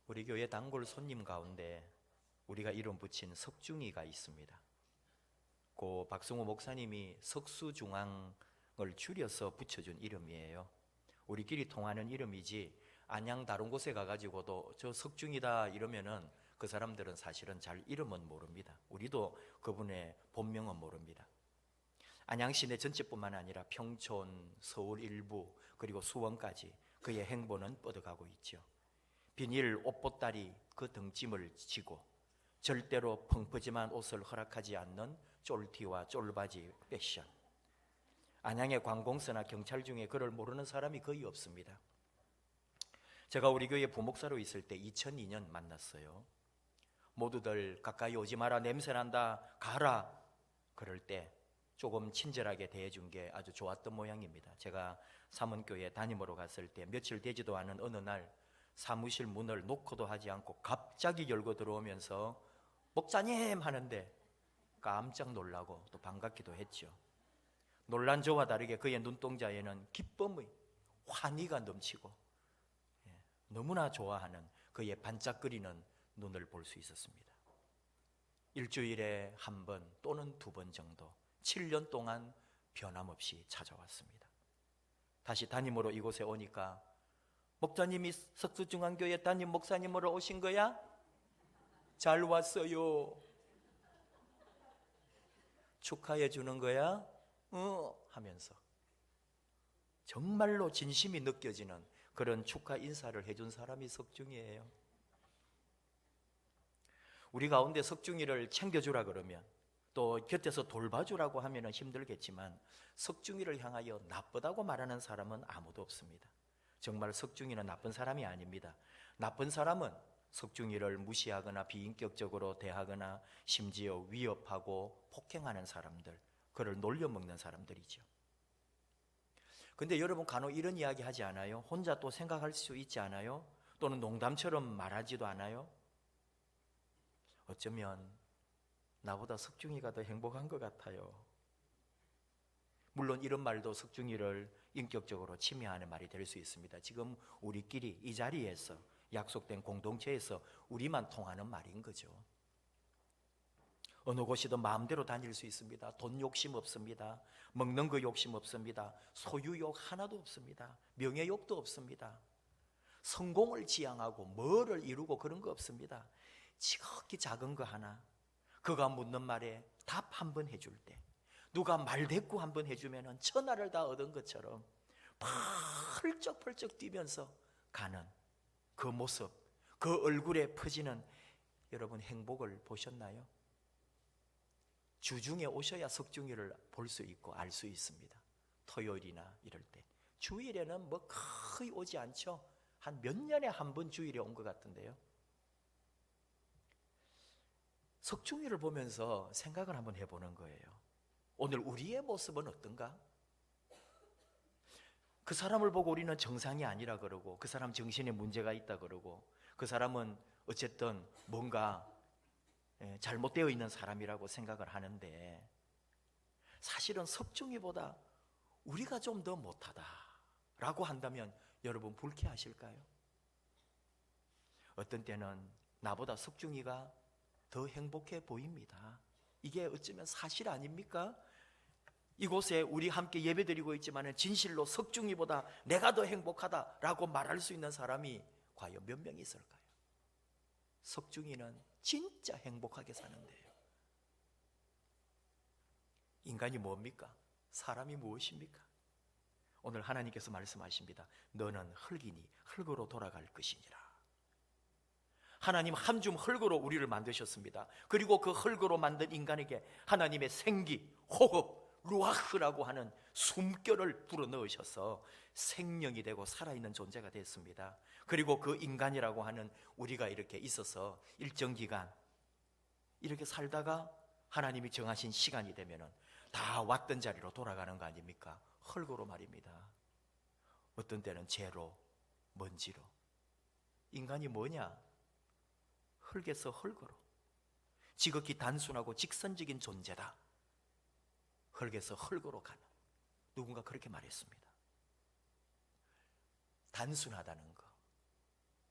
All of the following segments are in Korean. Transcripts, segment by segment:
우리 교회 단골 손님 가운데 우리가 이름 붙인 석중이가 있습니다. 고 박성호 목사님이 석수중앙을 줄여서 붙여준 이름이에요. 우리끼리 통하는 이름이지 안양 다른 곳에 가가지고도 저 석중이다 이러면은 그 사람들은 사실은 잘 이름은 모릅니다. 우리도 그분의 본명은 모릅니다. 안양 시내 전체뿐만 아니라 평촌, 서울 일부 그리고 수원까지 그의 행보는 뻗어가고 있죠. 비닐 옷보따리 그 등짐을 지고 절대로 펑퍼짐한 옷을 허락하지 않는 쫄티와 쫄바지 패션. 안양의 관공서나 경찰 중에 그를 모르는 사람이 거의 없습니다. 제가 우리 교회 부목사로 있을 때 2002년 만났어요. 모두들 가까이 오지 마라, 냄새난다, 가라. 그럴 때 조금 친절하게 대해준 게 아주 좋았던 모양입니다. 제가 삼원교회 담임으로 갔을 때 며칠 되지도 않은 어느 날 사무실 문을 놓고도 하지 않고 갑자기 열고 들어오면서 목사님 하는데 깜짝 놀라고 또 반갑기도 했죠. 놀란 저와 다르게 그의 눈동자에는 기쁨의 환희가 넘치고 너무나 좋아하는 그의 반짝거리는 눈을 볼 수 있었습니다. 일주일에 한 번 또는 두 번 정도 7년 동안 변함없이 찾아왔습니다. 다시 담임으로 이곳에 오니까 목사님이 석수중앙교회 담임 목사님으로 오신 거야? 잘 왔어요. 축하해 주는 거야? 하면서 정말로 진심이 느껴지는 그런 축하 인사를 해준 사람이 석중이에요. 우리 가운데 석중이를 챙겨주라 그러면 또 곁에서 돌봐주라고 하면 힘들겠지만 석중이를 향하여 나쁘다고 말하는 사람은 아무도 없습니다. 정말 석중이는 나쁜 사람이 아닙니다. 나쁜 사람은 석중이를 무시하거나 비인격적으로 대하거나 심지어 위협하고 폭행하는 사람들, 그를 놀려먹는 사람들이죠. 근데 여러분 간혹 이런 이야기 하지 않아요? 혼자 또 생각할 수 있지 않아요? 또는 농담처럼 말하지도 않아요? 어쩌면 나보다 석중이가 더 행복한 것 같아요. 물론 이런 말도 석중이를 인격적으로 침해하는 말이 될 수 있습니다. 지금 우리끼리 이 자리에서 약속된 공동체에서 우리만 통하는 말인 거죠. 어느 곳이든 마음대로 다닐 수 있습니다. 돈 욕심 없습니다. 먹는 거 욕심 없습니다. 소유욕 하나도 없습니다. 명예욕도 없습니다. 성공을 지향하고 뭐를 이루고 그런 거 없습니다. 지극히 작은 거 하나, 그가 묻는 말에 답 한 번 해줄 때, 누가 말대꾸 한 번 해주면 천하를 다 얻은 것처럼 펄쩍펄쩍 뛰면서 가는 그 모습, 그 얼굴에 퍼지는 여러분 행복을 보셨나요? 주중에 오셔야 석중이를 볼 수 있고 알 수 있습니다. 토요일이나 이럴 때. 주일에는 뭐 거의 오지 않죠. 한 몇 년에 한 번 주일에 온 것 같은데요. 석중이를 보면서 생각을 한번 해보는 거예요. 오늘 우리의 모습은 어떤가? 그 사람을 보고 우리는 정상이 아니라 그러고, 그 사람 정신에 문제가 있다 그러고, 그 사람은 어쨌든 뭔가 잘못되어 있는 사람이라고 생각을 하는데, 사실은 석중이보다 우리가 좀 더 못하다라고 한다면 여러분 불쾌하실까요? 어떤 때는 나보다 석중이가 더 행복해 보입니다. 이게 어쩌면 사실 아닙니까? 이곳에 우리 함께 예배드리고 있지만 진실로 석중이보다 내가 더 행복하다라고 말할 수 있는 사람이 과연 몇 명 있을까요? 석중이는 진짜 행복하게 사는데요. 인간이 뭡니까? 사람이 무엇입니까? 오늘 하나님께서 말씀하십니다. 너는 흙이니 흙으로 돌아갈 것이니라. 하나님 한 줌 흙으로 우리를 만드셨습니다. 그리고 그 흙으로 만든 인간에게 하나님의 생기, 호흡, 루아흐라고 하는 숨결을 불어넣으셔서 생명이 되고 살아있는 존재가 됐습니다. 그리고 그 인간이라고 하는 우리가 이렇게 있어서 일정 기간 이렇게 살다가 하나님이 정하신 시간이 되면 다 왔던 자리로 돌아가는 거 아닙니까? 흙으로 말입니다. 어떤 때는 재로, 먼지로. 인간이 뭐냐? 흙에서 흙으로. 지극히 단순하고 직선적인 존재다. 흙에서 흙으로 가는. 누군가 그렇게 말했습니다. 단순하다는 거,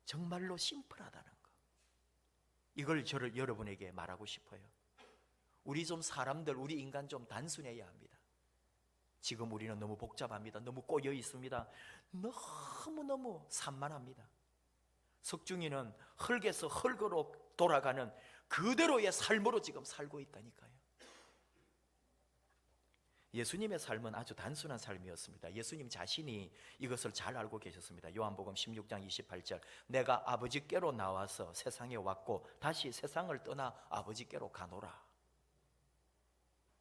정말로 심플하다는 거. 이걸 여러분에게 말하고 싶어요. 우리 좀 사람들, 우리 인간 좀 단순해야 합니다. 지금 우리는 너무 복잡합니다. 너무 꼬여 있습니다. 너무너무 산만합니다. 석중이는 흙에서 흙으로 돌아가는 그대로의 삶으로 지금 살고 있다니까요. 예수님의 삶은 아주 단순한 삶이었습니다. 예수님 자신이 이것을 잘 알고 계셨습니다. 요한복음 16장 28절, 내가 아버지께로 나와서 세상에 왔고 다시 세상을 떠나 아버지께로 가노라.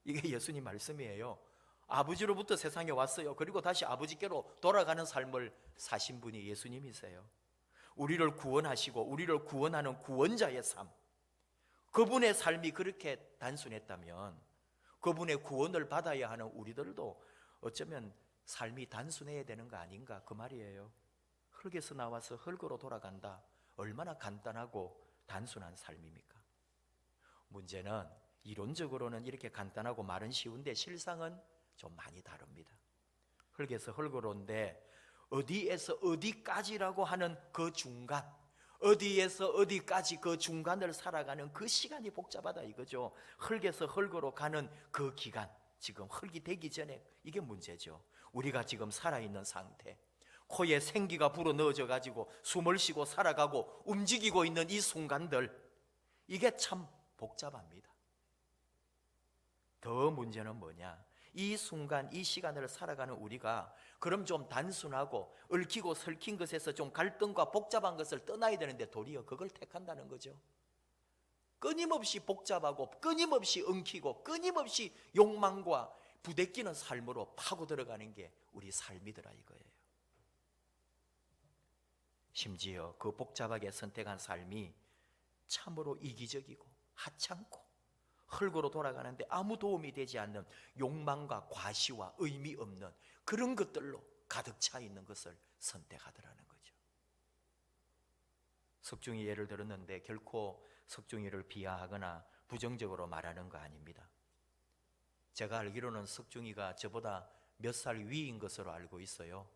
이게 예수님 말씀이에요. 아버지로부터 세상에 왔어요. 그리고 다시 아버지께로 돌아가는 삶을 사신 분이 예수님이세요. 우리를 구원하시고 우리를 구원하는 구원자의 삶, 그분의 삶이 그렇게 단순했다면 그분의 구원을 받아야 하는 우리들도 어쩌면 삶이 단순해야 되는 거 아닌가, 그 말이에요. 흙에서 나와서 흙으로 돌아간다. 얼마나 간단하고 단순한 삶입니까? 문제는 이론적으로는 이렇게 간단하고 말은 쉬운데 실상은 좀 많이 다릅니다. 흙에서 흙으로인데 어디에서 어디까지라고 하는 그 중간, 어디에서 어디까지 그 중간을 살아가는 그 시간이 복잡하다 이거죠. 흙에서 흙으로 가는 그 기간, 지금 흙이 되기 전에 이게 문제죠. 우리가 지금 살아있는 상태, 코에 생기가 불어넣어져 가지고 숨을 쉬고 살아가고 움직이고 있는 이 순간들, 이게 참 복잡합니다. 더 문제는 뭐냐, 이 순간, 이 시간을 살아가는 우리가 그럼 좀 단순하고 얽히고 설킨 것에서 좀 갈등과 복잡한 것을 떠나야 되는데 도리어 그걸 택한다는 거죠. 끊임없이 복잡하고 끊임없이 엉키고 끊임없이 욕망과 부대끼는 삶으로 파고 들어가는 게 우리 삶이더라 이거예요. 심지어 그 복잡하게 선택한 삶이 참으로 이기적이고 하찮고 흙으로 돌아가는데 아무 도움이 되지 않는 욕망과 과시와 의미 없는 그런 것들로 가득 차 있는 것을 선택하더라는 거죠. 석중이 예를 들었는데 결코 석중이를 비하하거나 부정적으로 말하는 거 아닙니다. 제가 알기로는 석중이가 저보다 몇 살 위인 것으로 알고 있어요.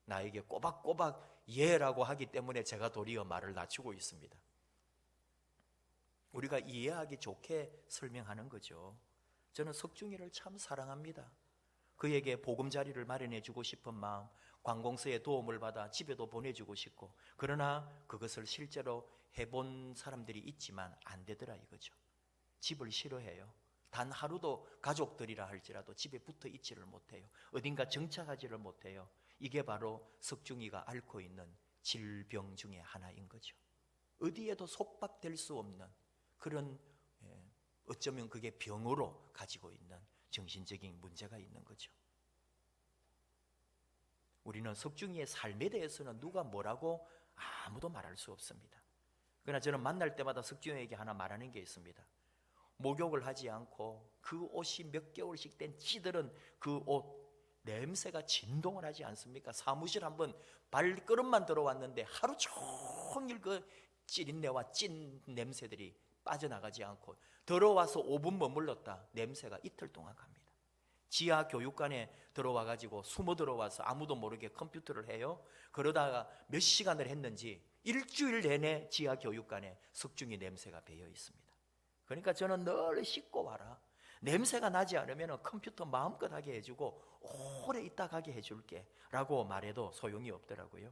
나에게 꼬박꼬박 예라고 하기 때문에 제가 도리어 말을 낮추고 있습니다. 우리가 이해하기 좋게 설명하는 거죠. 저는 석중이를 참 사랑합니다. 그에게 보금자리를 마련해 주고 싶은 마음, 관공서의 도움을 받아 집에도 보내주고 싶고, 그러나 그것을 실제로 해본 사람들이 있지만 안 되더라 이거죠. 집을 싫어해요. 단 하루도 가족들이라 할지라도 집에 붙어 있지를 못해요. 어딘가 정착하지를 못해요. 이게 바로 석중이가 앓고 있는 질병 중에 하나인 거죠. 어디에도 속박될 수 없는 그런, 어쩌면 그게 병으로 가지고 있는 정신적인 문제가 있는 거죠. 우리는 석중이의 삶에 대해서는 누가 뭐라고 아무도 말할 수 없습니다. 그러나 저는 만날 때마다 석중이에게 하나 말하는 게 있습니다. 목욕을 하지 않고 그 옷이 몇 개월씩 된 찌들은 그 옷, 냄새가 진동을 하지 않습니까? 사무실 한번 발걸음만 들어왔는데 하루 종일 그 찌린내와 찐 냄새들이 빠져나가지 않고 들어와서 5분 머물렀다 냄새가 이틀 동안 갑니다. 지하 교육관에 들어와 가지고 숨어 들어와서 아무도 모르게 컴퓨터를 해요. 그러다가 몇 시간을 했는지 일주일 내내 지하 교육관에 석중이 냄새가 배어 있습니다. 그러니까 저는 늘 씻고 와라, 냄새가 나지 않으면 컴퓨터 마음껏 하게 해주고 오래 있다 가게 해줄게 라고 말해도 소용이 없더라고요.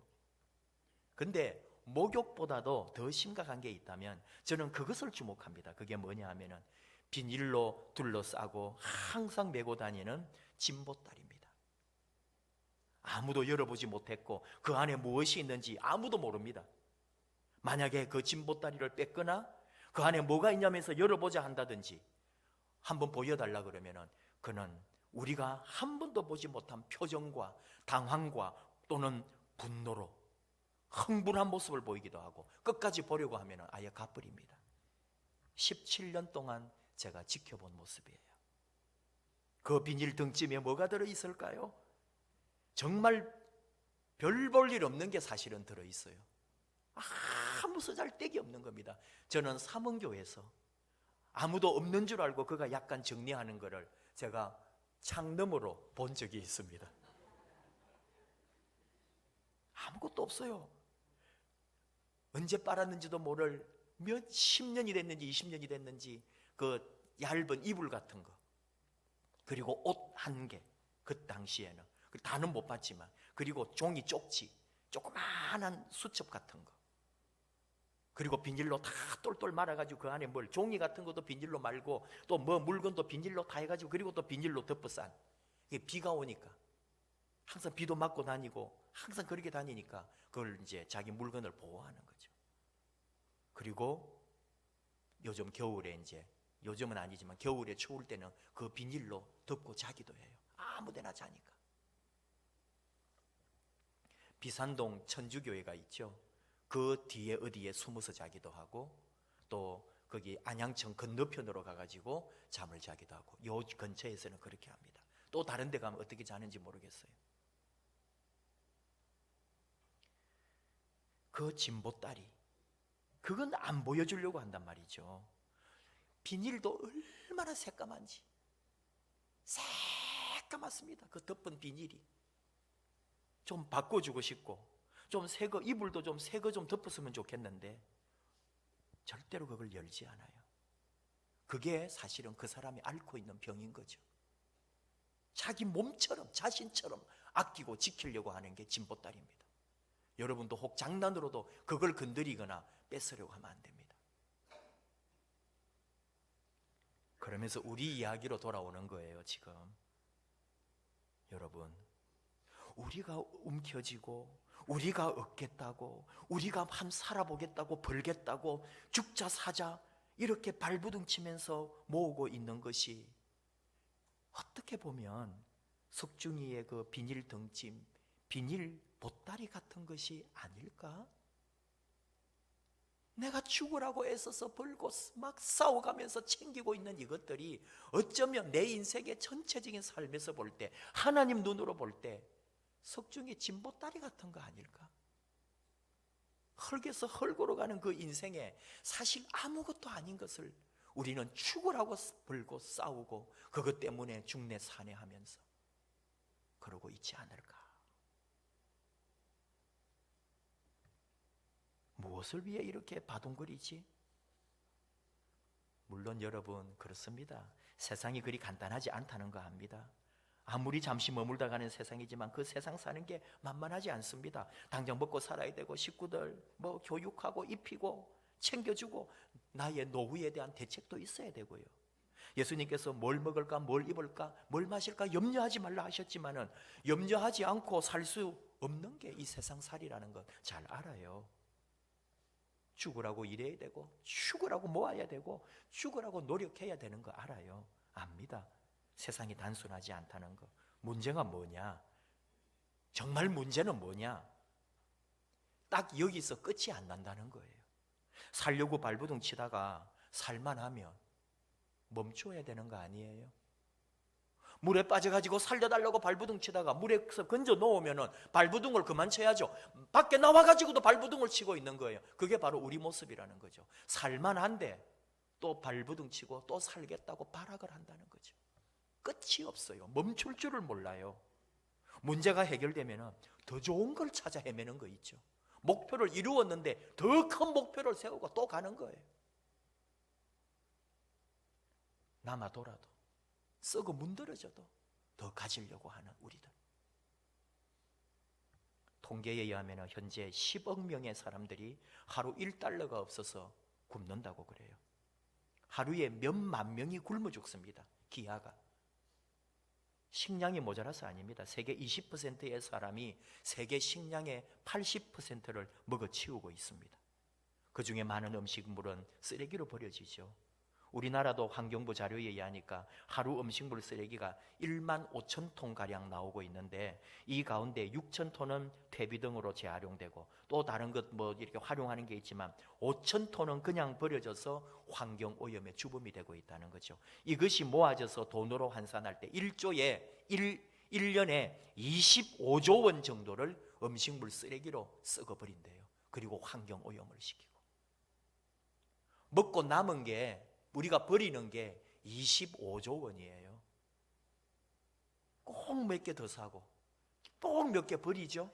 근데 목욕보다도 더 심각한 게 있다면 저는 그것을 주목합니다. 그게 뭐냐 하면은 비닐로 둘러싸고 항상 메고 다니는 진보다리입니다. 아무도 열어보지 못했고 그 안에 무엇이 있는지 아무도 모릅니다. 만약에 그 진보다리를 뺐거나 그 안에 뭐가 있냐면서 열어보자 한다든지 한번 보여달라 그러면은 그는 우리가 한 번도 보지 못한 표정과 당황과 또는 분노로 흥분한 모습을 보이기도 하고 끝까지 보려고 하면 아예 가버립니다. 17년 동안 제가 지켜본 모습이에요. 그 비닐 등짐에 뭐가 들어있을까요? 정말 별 볼 일 없는 게 사실은 들어있어요. 아무 쓰잘데기 없는 겁니다. 저는 삼원교에서 아무도 없는 줄 알고 그가 약간 정리하는 거를 제가 창너머로 본 적이 있습니다. 아무것도 없어요. 언제 빨았는지도 모를 몇 10년이 됐는지 20년이 됐는지 그 얇은 이불 같은 거, 그리고 옷 한 개, 그 당시에는 다는 못 봤지만, 그리고 종이 쪽지, 조그마한 수첩 같은 거, 그리고 비닐로 다 똘똘 말아가지고 그 안에 뭘 종이 같은 것도 비닐로 말고 또 뭐 물건도 비닐로 다 해가지고 그리고 또 비닐로 덮어싼, 이게 비가 오니까 항상 비도 맞고 다니고 항상 그렇게 다니니까 그걸 이제 자기 물건을 보호하는 거죠. 그리고 요즘 겨울에 이제, 요즘은 아니지만 겨울에 추울 때는 그 비닐로 덮고 자기도 해요. 아무데나 자니까. 비산동 천주교회가 있죠. 그 뒤에 어디에 숨어서 자기도 하고, 또 거기 안양청 건너편으로 가가지고 잠을 자기도 하고, 요 근처에서는 그렇게 합니다. 또 다른 데 가면 어떻게 자는지 모르겠어요. 그 진보다리, 그건 안 보여주려고 한단 말이죠. 비닐도 얼마나 새까만지, 새까맣습니다. 그 덮은 비닐이. 좀 바꿔주고 싶고, 좀 새거, 이불도 좀 새거 좀 덮었으면 좋겠는데 절대로 그걸 열지 않아요. 그게 사실은 그 사람이 앓고 있는 병인 거죠. 자기 몸처럼, 자신처럼 아끼고 지키려고 하는 게 진보딸입니다. 여러분도 혹 장난으로도 그걸 건드리거나 뺏으려고 하면 안 됩니다. 그러면서 우리 이야기로 돌아오는 거예요. 지금 여러분, 우리가 움켜쥐고 우리가 얻겠다고, 우리가 한 살아보겠다고, 벌겠다고, 죽자 사자 이렇게 발부둥치면서 모으고 있는 것이 어떻게 보면 석중이의 그 비닐 등짐, 비닐 보따리 같은 것이 아닐까? 내가 죽으라고 애써서 벌고 막 싸워가면서 챙기고 있는 이것들이 어쩌면 내 인생의 전체적인 삶에서 볼 때, 하나님 눈으로 볼 때 석중이 진보따리 같은 거 아닐까? 헐게서 헐고로 가는 그 인생에 사실 아무것도 아닌 것을 우리는 죽으라고 벌고 싸우고 그것 때문에 죽네 사네 하면서 그러고 있지 않을까? 무엇을 위해 이렇게 바둥거리지? 물론 여러분 그렇습니다. 세상이 그리 간단하지 않다는 거 압니다. 아무리 잠시 머물다 가는 세상이지만 그 세상 사는 게 만만하지 않습니다. 당장 먹고 살아야 되고, 식구들 뭐 교육하고 입히고 챙겨주고, 나의 노후에 대한 대책도 있어야 되고요. 예수님께서 뭘 먹을까, 뭘 입을까, 뭘 마실까 염려하지 말라 하셨지만은 염려하지 않고 살 수 없는 게 이 세상살이라는 것 잘 알아요. 죽으라고 일해야 되고, 죽으라고 모아야 되고, 죽으라고 노력해야 되는 거 알아요. 압니다. 세상이 단순하지 않다는 거. 문제가 뭐냐? 정말 문제는 뭐냐? 딱 여기서 끝이 안 난다는 거예요. 살려고 발버둥 치다가 살만하면 멈춰야 되는 거 아니에요? 물에 빠져가지고 살려달라고 발버둥 치다가 물에서 건져 놓으면 발버둥을 그만 쳐야죠. 밖에 나와가지고도 발버둥을 치고 있는 거예요. 그게 바로 우리 모습이라는 거죠. 살만한데 또 발버둥 치고 또 살겠다고 발악을 한다는 거죠. 끝이 없어요. 멈출 줄을 몰라요. 문제가 해결되면 더 좋은 걸 찾아 헤매는 거 있죠. 목표를 이루었는데 더 큰 목표를 세우고 또 가는 거예요. 남아돌아도 썩어 문드러져도 더 가지려고 하는 우리들. 통계에 의하면 현재 10억 명의 사람들이 하루 1달러가 없어서 굶는다고 그래요. 하루에 몇만 명이 굶어 죽습니다. 기아가. 식량이 모자라서 아닙니다. 세계 20%의 사람이 세계 식량의 80%를 먹어치우고 있습니다. 그 중에 많은 음식물은 쓰레기로 버려지죠. 우리나라도 환경부 자료에 의하니까 하루 음식물 쓰레기가 1만 5천 톤가량 나오고 있는데 이 가운데 6천 톤은 퇴비 등으로 재활용되고 또 다른 것 뭐 이렇게 활용하는 게 있지만 5천 톤은 그냥 버려져서 환경오염의 주범이 되고 있다는 거죠. 이것이 모아져서 돈으로 환산할 때 1년에 25조 원 정도를 음식물 쓰레기로 썩어버린대요. 그리고 환경오염을 시키고 먹고 남은 게 우리가 버리는 게 25조 원이에요. 꼭 몇 개 더 사고 꼭 몇 개 버리죠.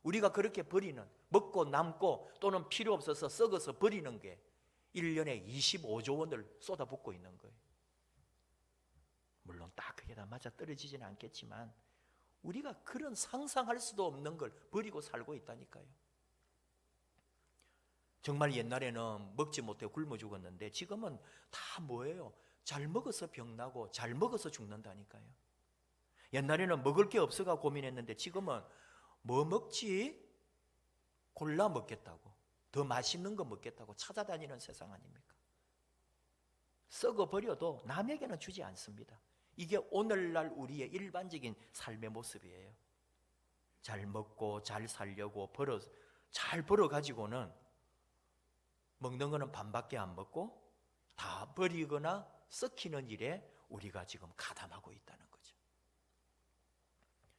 우리가 그렇게 버리는, 먹고 남고 또는 필요 없어서 썩어서 버리는 게 1년에 25조 원을 쏟아붓고 있는 거예요. 물론 딱 그게 다 맞아 떨어지지는 않겠지만 우리가 그런 상상할 수도 없는 걸 버리고 살고 있다니까요. 정말 옛날에는 먹지 못해 굶어 죽었는데 지금은 다 뭐예요? 잘 먹어서 병나고 잘 먹어서 죽는다니까요. 옛날에는 먹을 게 없어가 고민했는데 지금은 뭐 먹지? 골라 먹겠다고, 더 맛있는 거 먹겠다고 찾아다니는 세상 아닙니까? 썩어버려도 남에게는 주지 않습니다. 이게 오늘날 우리의 일반적인 삶의 모습이에요. 잘 먹고 잘 살려고 잘 벌어가지고는 먹는 거는 반밖에 안 먹고 다 버리거나 썩히는 일에 우리가 지금 가담하고 있다는 거죠.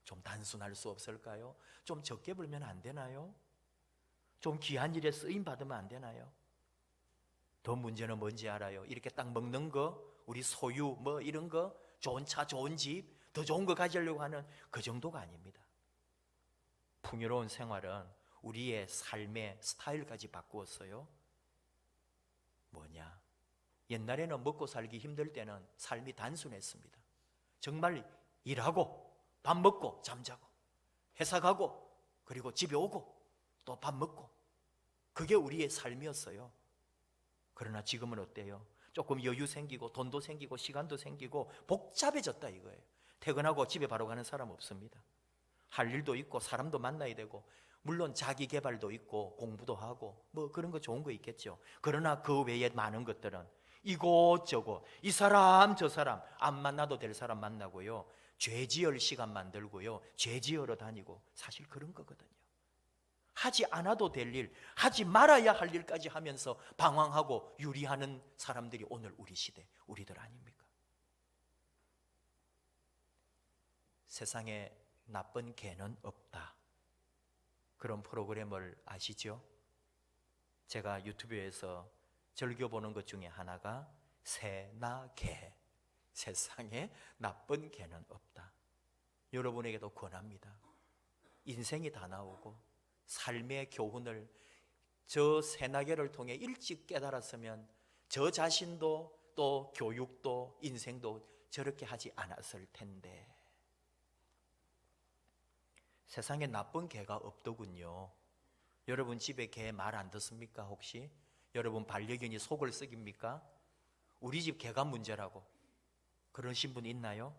좀 단순할 수 없을까요? 좀 적게 벌면 안 되나요? 좀 귀한 일에 쓰임 받으면 안 되나요? 더 문제는 뭔지 알아요? 이렇게 딱 먹는 거, 우리 소유 뭐 이런 거, 좋은 차, 좋은 집, 더 좋은 거 가지려고 하는 그 정도가 아닙니다. 풍요로운 생활은 우리의 삶의 스타일까지 바꾸었어요. 뭐냐? 옛날에는 먹고 살기 힘들 때는 삶이 단순했습니다. 정말 일하고 밥 먹고 잠자고 회사 가고 그리고 집에 오고 또 밥 먹고, 그게 우리의 삶이었어요. 그러나 지금은 어때요? 조금 여유 생기고 돈도 생기고 시간도 생기고 복잡해졌다 이거예요. 퇴근하고 집에 바로 가는 사람 없습니다. 할 일도 있고 사람도 만나야 되고, 물론 자기 개발도 있고 공부도 하고 뭐 그런 거 좋은 거 있겠죠. 그러나 그 외에 많은 것들은 이곳저곳 이 사람 저 사람 안 만나도 될 사람 만나고요, 죄 지을 시간 만들고요, 죄 지으러 다니고, 사실 그런 거거든요. 하지 않아도 될 일, 하지 말아야 할 일까지 하면서 방황하고 유리하는 사람들이 오늘 우리 시대, 우리들 아닙니까? 세상에 나쁜 개는 없다, 그런 프로그램을 아시죠? 제가 유튜브에서 즐겨보는 것 중에 하나가 새나 개, 세상에 나쁜 개는 없다. 여러분에게도 권합니다. 인생이 다 나오고 삶의 교훈을 저 새나 개를 통해 일찍 깨달았으면 저 자신도 또 교육도 인생도 저렇게 하지 않았을 텐데. 세상에 나쁜 개가 없더군요. 여러분 집에 개 말 안 듣습니까 혹시? 여러분 반려견이 속을 썩입니까? 우리 집 개가 문제라고 그러신 분 있나요?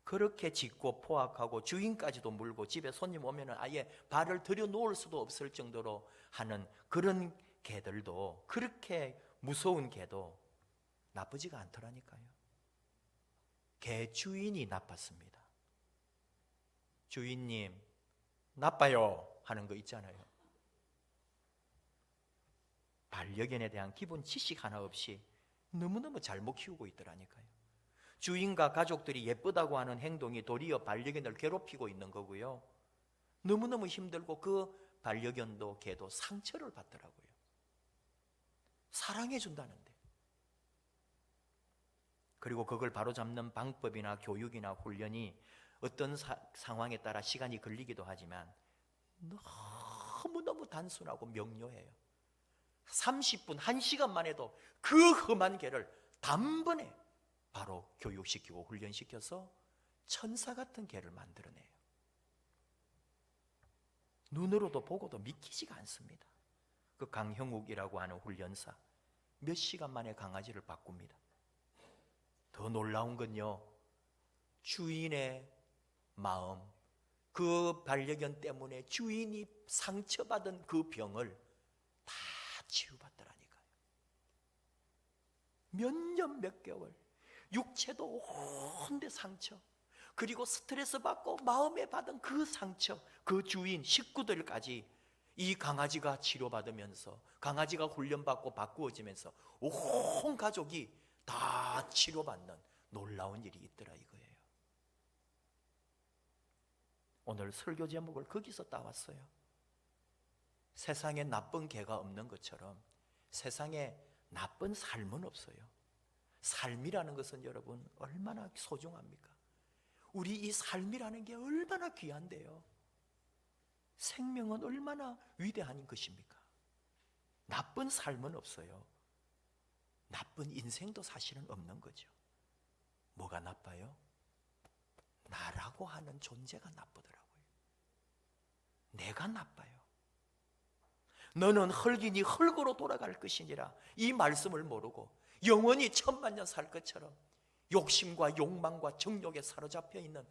그렇게 짖고 포악하고 주인까지도 물고 집에 손님 오면 아예 발을 들여 놓을 수도 없을 정도로 하는 그런 개들도, 그렇게 무서운 개도 나쁘지가 않더라니까요. 개 주인이 나빴습니다. 주인님 나빠요 하는 거 있잖아요. 반려견에 대한 기본 지식 하나 없이 너무너무 잘못 키우고 있더라니까요. 주인과 가족들이 예쁘다고 하는 행동이 도리어 반려견을 괴롭히고 있는 거고요, 너무너무 힘들고 그 반려견도 개도 상처를 받더라고요. 사랑해 준다는데. 그리고 그걸 바로잡는 방법이나 교육이나 훈련이 어떤 상황에 따라 시간이 걸리기도 하지만 너무너무 단순하고 명료해요. 30분, 1시간만 해도 그 험한 개를 단번에 바로 교육시키고 훈련시켜서 천사 같은 개를 만들어내요. 눈으로도 보고도 믿기지가 않습니다. 그 강형욱이라고 하는 훈련사 몇 시간 만에 강아지를 바꿉니다. 더 놀라운 건요, 주인의 마음, 그 반려견 때문에 주인이 상처받은 그 병을 다 치유받더라니까요. 몇 년 몇 개월 육체도 온데 상처, 그리고 스트레스 받고 마음에 받은 그 상처, 그 주인 식구들까지 이 강아지가 치료받으면서, 강아지가 훈련받고 바꾸어지면서 온 가족이 다 치료받는 놀라운 일이 있더라 이거예요. 오늘 설교 제목을 거기서 따왔어요. 세상에 나쁜 개가 없는 것처럼 세상에 나쁜 삶은 없어요. 삶이라는 것은 여러분 얼마나 소중합니까? 우리 이 삶이라는 게 얼마나 귀한데요. 생명은 얼마나 위대한 것입니까? 나쁜 삶은 없어요. 나쁜 인생도 사실은 없는 거죠. 뭐가 나빠요? 나라고 하는 존재가 나쁘더라고요. 내가 나빠요. 너는 흙이니 흙으로 돌아갈 것이니라. 이 말씀을 모르고 영원히 천만년 살 것처럼 욕심과 욕망과 정욕에 사로잡혀 있는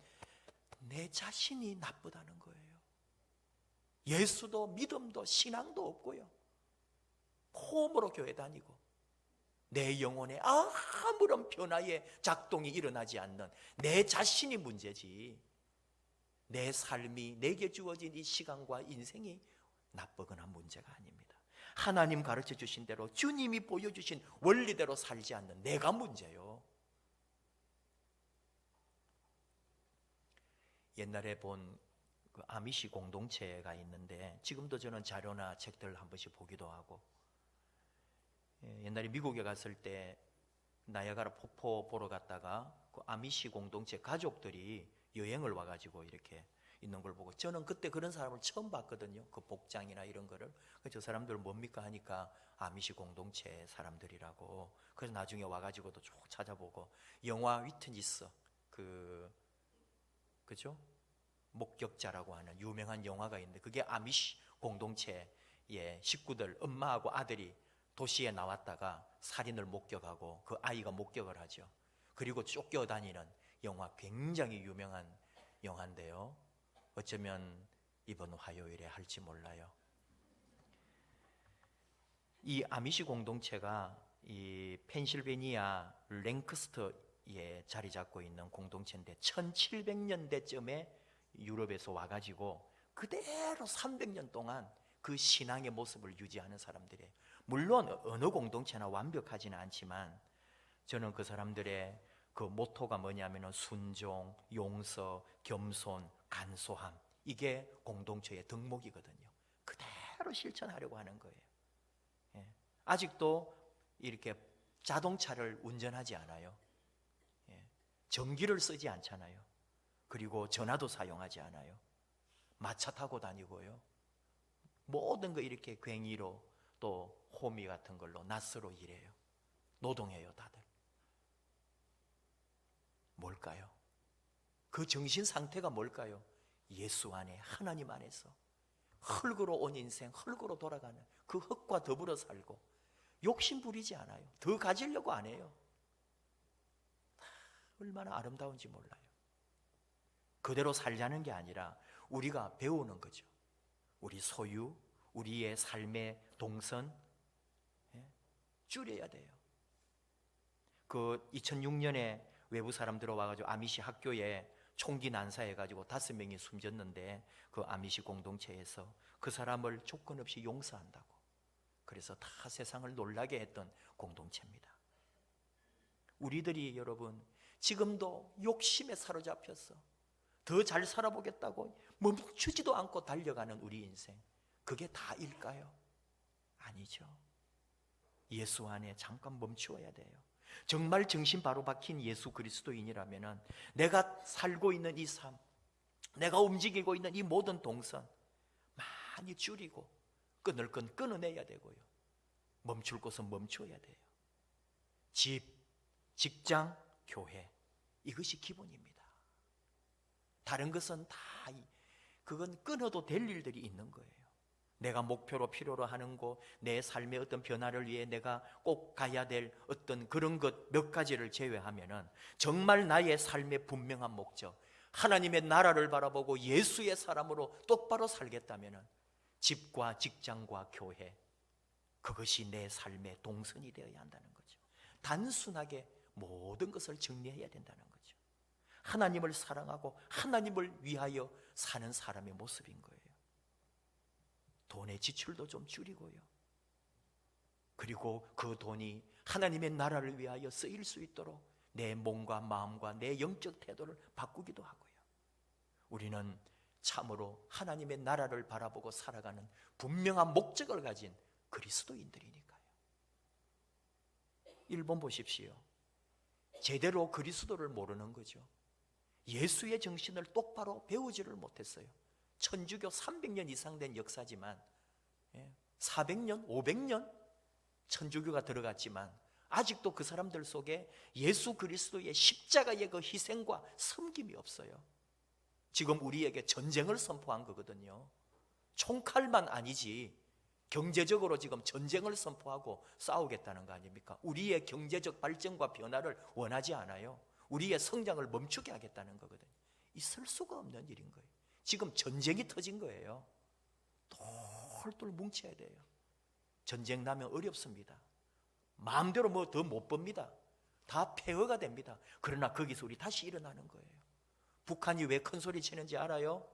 내 자신이 나쁘다는 거예요. 예수도 믿음도 신앙도 없고요. 폼으로 교회 다니고 내 영혼에 아무런 변화의 작동이 일어나지 않는 내 자신이 문제지, 내 삶이 내게 주어진 이 시간과 인생이 나쁘거나 문제가 아닙니다. 하나님 가르쳐 주신 대로 주님이 보여주신 원리대로 살지 않는 내가 문제요. 옛날에 본 그 아미시 공동체가 있는데 지금도 저는 자료나 책들 한 번씩 보기도 하고, 옛날에 미국에 갔을 때 나야가라 폭포 보러 갔다가 그 아미시 공동체 가족들이 여행을 와가지고 이렇게 있는 걸 보고 저는 그때 그런 사람을 처음 봤거든요. 그 복장이나 이런 거를. 저 사람들 뭡니까 하니까 아미시 공동체 사람들이라고. 그래서 나중에 와가지고도 쭉 찾아보고 영화 위트니스 그죠? 목격자라고 하는 유명한 영화가 있는데 그게 아미시 공동체의 식구들, 엄마하고 아들이 도시에 나왔다가 살인을 목격하고 그 아이가 목격을 하죠. 그리고 쫓겨다니는 영화, 굉장히 유명한 영화인데요. 어쩌면 이번 화요일에 할지 몰라요. 이 아미시 공동체가 이 펜실베니아 랭크스터에 자리 잡고 있는 공동체인데 1700년대쯤에 유럽에서 와가지고 그대로 300년 동안 그 신앙의 모습을 유지하는 사람들이에요. 물론 어느 공동체나 완벽하지는 않지만 저는 그 사람들의 그 모토가 뭐냐면은 순종, 용서, 겸손, 간소함, 이게 공동체의 덕목이거든요. 그대로 실천하려고 하는 거예요. 아직도 이렇게 자동차를 운전하지 않아요. 전기를 쓰지 않잖아요. 그리고 전화도 사용하지 않아요. 마차 타고 다니고요. 모든 거 이렇게 괭이로 또 호미 같은 걸로 낫으로 일해요. 노동해요, 다들. 뭘까요? 그 정신 상태가 뭘까요? 예수 안에, 하나님 안에서 흙으로 온 인생, 흙으로 돌아가는 그 흙과 더불어 살고 욕심 부리지 않아요. 더 가지려고 안 해요. 얼마나 아름다운지 몰라요. 그대로 살자는 게 아니라 우리가 배우는 거죠. 우리 소유, 우리의 삶의 동선 줄여야 돼요. 그 2006년에 외부 사람 들어와가지고 아미시 학교에 총기 난사해가지고 5명이 숨졌는데 그 아미시 공동체에서 그 사람을 조건 없이 용서한다고. 그래서 다 세상을 놀라게 했던 공동체입니다. 우리들이 여러분 지금도 욕심에 사로잡혀서 더 잘 살아보겠다고 멈추지도 않고 달려가는 우리 인생, 그게 다일까요? 아니죠. 예수 안에 잠깐 멈추어야 돼요. 정말 정신 바로 박힌 예수 그리스도인이라면 내가 살고 있는 이 삶, 내가 움직이고 있는 이 모든 동선 많이 줄이고 끊을 건 끊어내야 되고요. 멈출 곳은 멈춰야 돼요. 집, 직장, 교회, 이것이 기본입니다. 다른 것은 다 그건 끊어도 될 일들이 있는 거예요. 내가 목표로 필요로 하는 것, 내 삶의 어떤 변화를 위해 내가 꼭 가야 될 어떤 그런 것 몇 가지를 제외하면은 정말 나의 삶의 분명한 목적, 하나님의 나라를 바라보고 예수의 사람으로 똑바로 살겠다면은 집과 직장과 교회, 그것이 내 삶의 동선이 되어야 한다는 거죠. 단순하게 모든 것을 정리해야 된다는 거죠. 하나님을 사랑하고 하나님을 위하여 사는 사람의 모습인 거예요. 돈의 지출도 좀 줄이고요. 그리고 그 돈이 하나님의 나라를 위하여 쓰일 수 있도록 내 몸과 마음과 내 영적 태도를 바꾸기도 하고요. 우리는 참으로 하나님의 나라를 바라보고 살아가는 분명한 목적을 가진 그리스도인들이니까요. 일본 보십시오. 제대로 그리스도를 모르는 거죠. 예수의 정신을 똑바로 배우지를 못했어요. 천주교 300년 이상 된 역사지만 400년, 500년 천주교가 들어갔지만 아직도 그 사람들 속에 예수 그리스도의 십자가의 그 희생과 섬김이 없어요. 지금 우리에게 전쟁을 선포한 거거든요. 총칼만 아니지 경제적으로 지금 전쟁을 선포하고 싸우겠다는 거 아닙니까? 우리의 경제적 발전과 변화를 원하지 않아요. 우리의 성장을 멈추게 하겠다는 거거든요. 있을 수가 없는 일인 거예요. 지금 전쟁이 터진 거예요. 똘똘 뭉쳐야 돼요. 전쟁 나면 어렵습니다. 마음대로 뭐 더 못 봅니다. 다 폐허가 됩니다. 그러나 거기서 우리 다시 일어나는 거예요. 북한이 왜 큰 소리 치는지 알아요?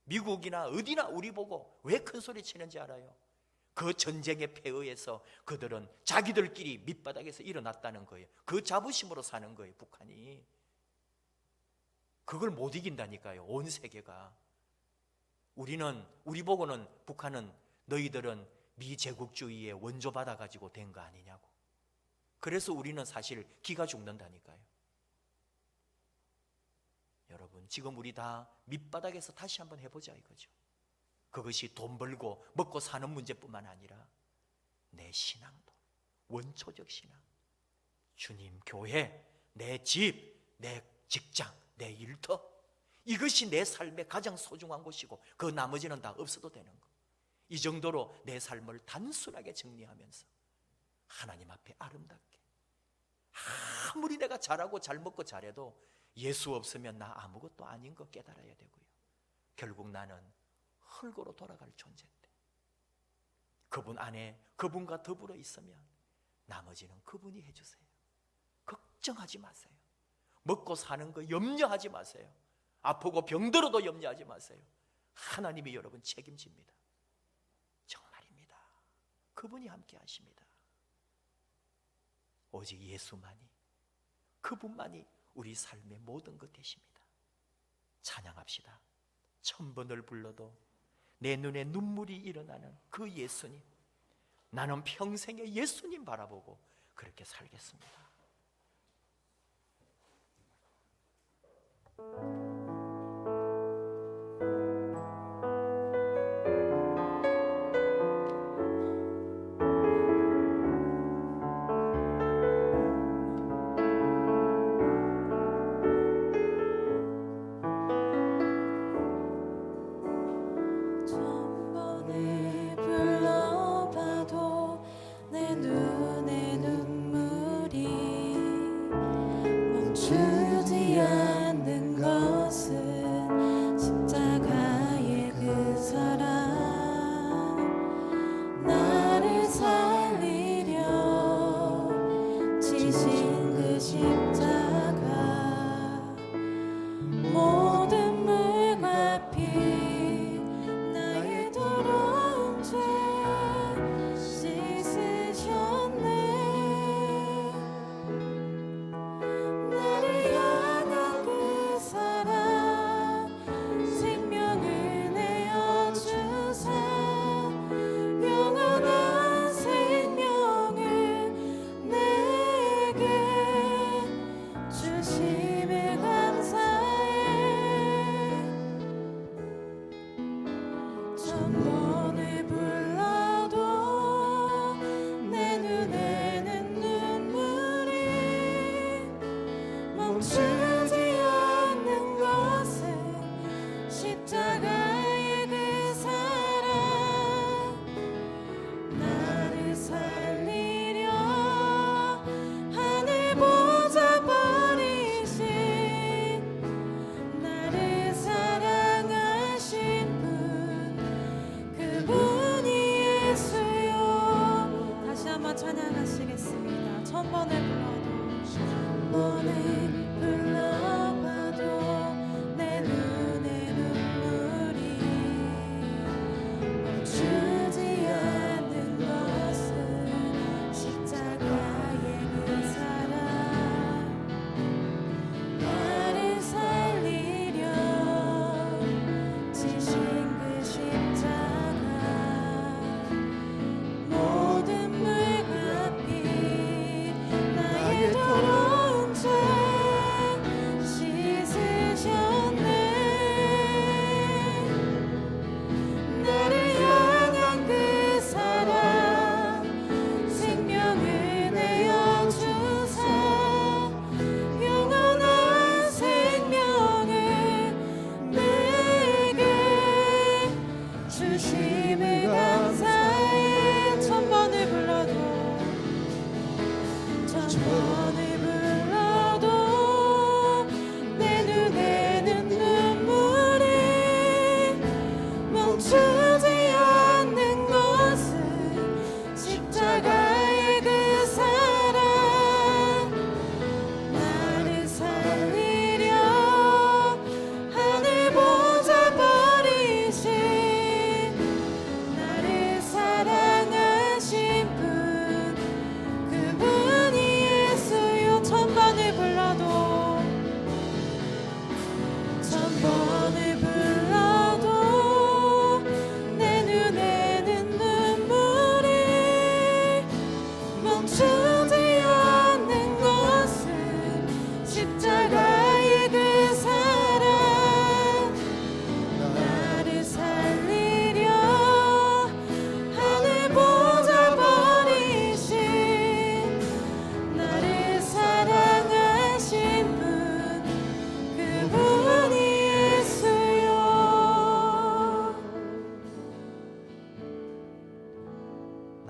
미국이나 어디나 우리 보고 왜 큰 소리 치는지 알아요? 그 전쟁의 폐허에서 그들은 자기들끼리 밑바닥에서 일어났다는 거예요. 그 자부심으로 사는 거예요, 북한이. 그걸 못 이긴다니까요, 온 세계가. 우리 보고는 북한은 너희들은 미제국주의의 원조 받아가지고 된 거 아니냐고. 그래서 우리는 사실 기가 죽는다니까요. 여러분, 지금 우리 다 밑바닥에서 다시 한번 해보자 이거죠. 그것이 돈 벌고 먹고 사는 문제뿐만 아니라 내 신앙도, 원초적 신앙, 주님 교회, 내 집, 내 직장, 내 일터, 이것이 내 삶의 가장 소중한 것이고 그 나머지는 다 없어도 되는 것. 이 정도로 내 삶을 단순하게 정리하면서 하나님 앞에 아름답게, 아무리 내가 잘하고 잘 먹고 잘해도 예수 없으면 나 아무것도 아닌 거 깨달아야 되고요. 결국 나는 흙으로 돌아갈 존재인데 그분 안에 그분과 더불어 있으면 나머지는 그분이 해주세요. 걱정하지 마세요. 먹고 사는 거 염려하지 마세요. 아프고 병들어도 염려하지 마세요. 하나님이 여러분 책임집니다. 정말입니다. 그분이 함께 하십니다. 오직 예수만이, 그분만이 우리 삶의 모든 것 되십니다. 찬양합시다. 1000번을 불러도 내 눈에 눈물이 일어나는 그 예수님, 나는 평생에 예수님 바라보고 그렇게 살겠습니다. 주지 않는 것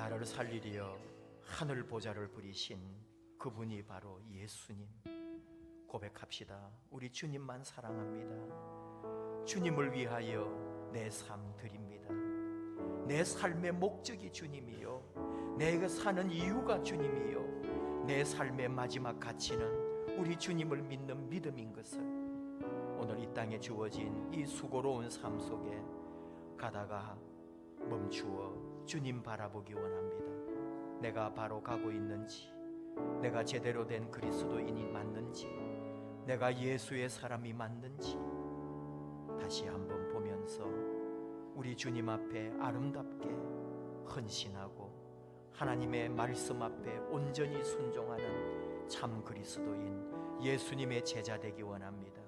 나를 살리려 하늘 보좌를 부리신 그분이 바로 예수님. 고백합시다. 우리 주님만 사랑합니다. 주님을 위하여 내 삶 드립니다. 내 삶의 목적이 주님이요, 내가 사는 이유가 주님이요, 내 삶의 마지막 가치는 우리 주님을 믿는 믿음인 것을 오늘 이 땅에 주어진 이 수고로운 삶 속에 가다가 멈추어 주님 바라보기 원합니다. 내가 바로 가고 있는지, 내가 제대로 된 그리스도인이 맞는지, 내가 예수의 사람이 맞는지 다시 한번 보면서 우리 주님 앞에 아름답게 헌신하고 하나님의 말씀 앞에 온전히 순종하는 참 그리스도인 예수님의 제자 되기 원합니다.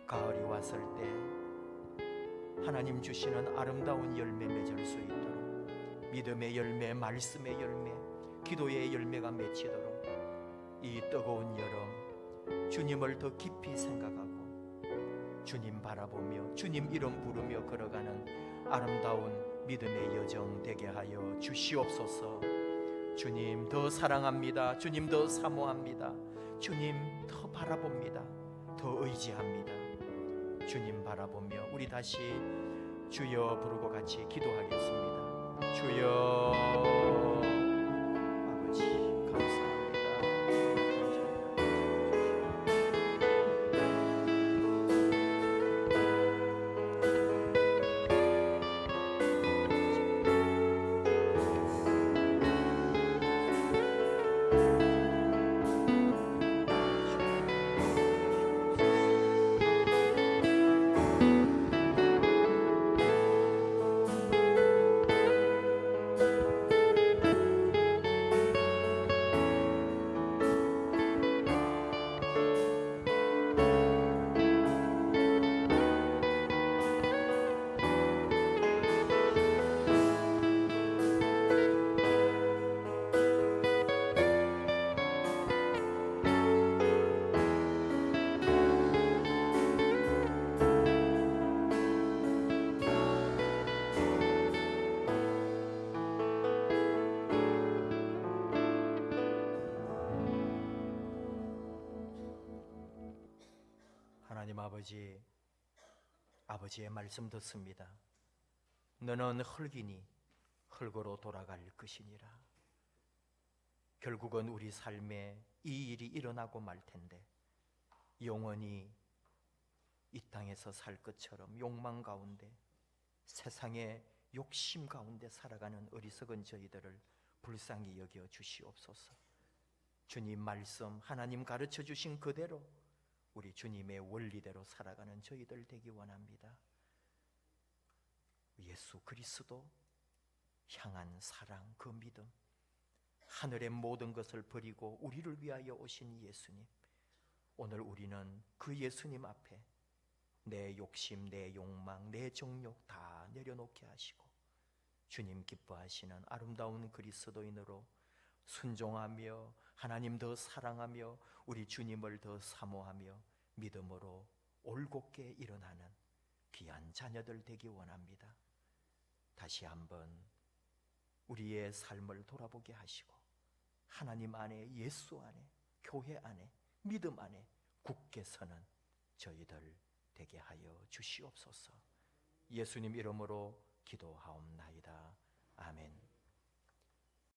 가을이 왔을 때 하나님 주시는 아름다운 열매 맺을 수 있도록, 믿음의 열매, 말씀의 열매, 기도의 열매가 맺히도록 이 뜨거운 여름 주님을 더 깊이 생각하고 주님 바라보며 주님 이름 부르며 걸어가는 아름다운 믿음의 여정 되게 하여 주시옵소서. 주님 더 사랑합니다. 주님 더 사모합니다. 주님 더 바라봅니다. 더 의지합니다. 주님 바라보며 우리 다시 주여 부르고 같이 기도하겠습니다. 주여, 아버지 감사합니다. 하나님 아버지의 말씀 듣습니다. 너는 흙이니 흙으로 돌아갈 것이니라. 결국은 우리 삶에 이 일이 일어나고 말 텐데 영원히 이 땅에서 살 것처럼 욕망 가운데, 세상의 욕심 가운데 살아가는 어리석은 저희들을 불쌍히 여겨 주시옵소서. 주님 말씀, 하나님 가르쳐 주신 그대로 우리 주님의 원리대로 살아가는 저희들 되기 원합니다. 예수 그리스도 향한 사랑, 그 믿음, 하늘의 모든 것을 버리고 우리를 위하여 오신 예수님, 오늘 우리는 그 예수님 앞에 내 욕심, 내 욕망, 내 정욕 다 내려놓게 하시고 주님 기뻐하시는 아름다운 그리스도인으로 순종하며 하나님 더 사랑하며 우리 주님을 더 사모하며 믿음으로 올곧게 일어나는 귀한 자녀들 되기 원합니다. 다시 한번 우리의 삶을 돌아보게 하시고 하나님 안에, 예수 안에, 교회 안에, 믿음 안에 굳게 서는 저희들 되게 하여 주시옵소서. 예수님 이름으로 기도하옵나이다. 아멘.